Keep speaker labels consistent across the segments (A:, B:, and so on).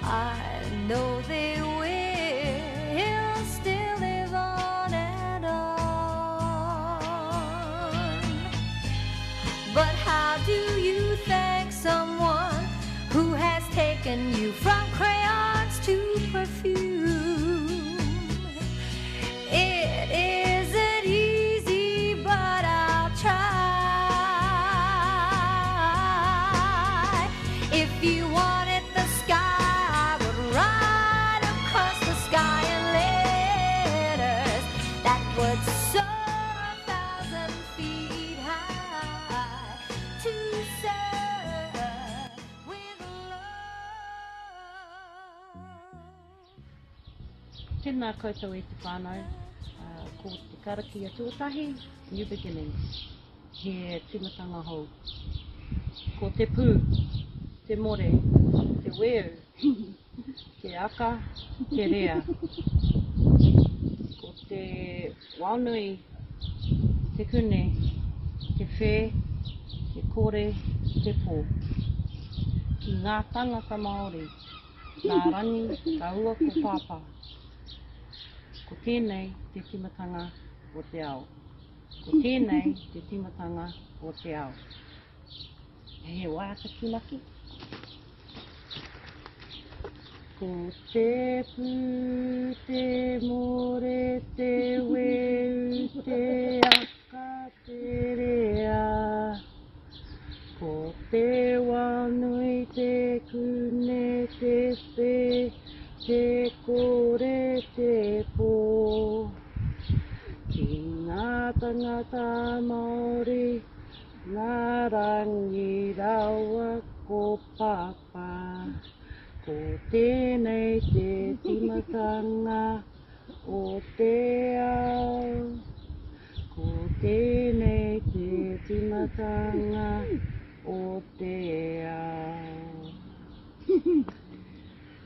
A: I know they will still live on and on. But how do you thank someone who has taken you from crayons to perfume? It isn't easy, but I'll try. If you wanted the sky, I would ride across the sky in letters that would soar 1,000 feet high to serve with love.
B: Tēnā koutou e te whānau, ko te karaki a tuatahi, New Beginnings, he timatanga hou. Ko te pū, te more, te weu, te aka, te rea. Ko te wānui, te kune, te whē, te kore, te pō. Ki ngā tangata Māori, ngā rangi, ka ua ko pāpā. Ko tēnei te timatanga o te ao. Ko tēnei te timatanga o te ao. He wāta ki maki. Ko te pū, te more, te weu, te aka, te rea. Ko te wānui, te kune, te whē, te kore, te pō. Ki ngā tangata Māori, ngā rangi rawa ko pāpā. Ko tēnei te timatanga o te ao. Ko tēnei te timatanga o te ao.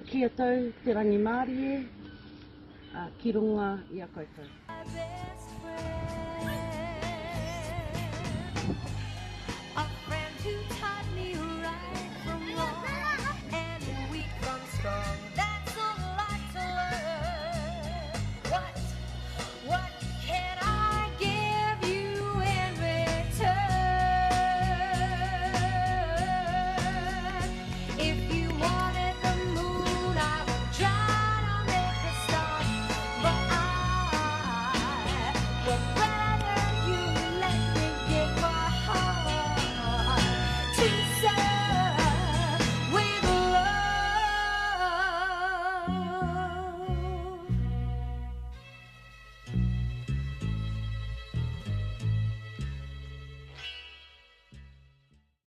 B: Kia tau te rangi Māori e, ki runga i a koutou.
A: My best friend, a friend who taught me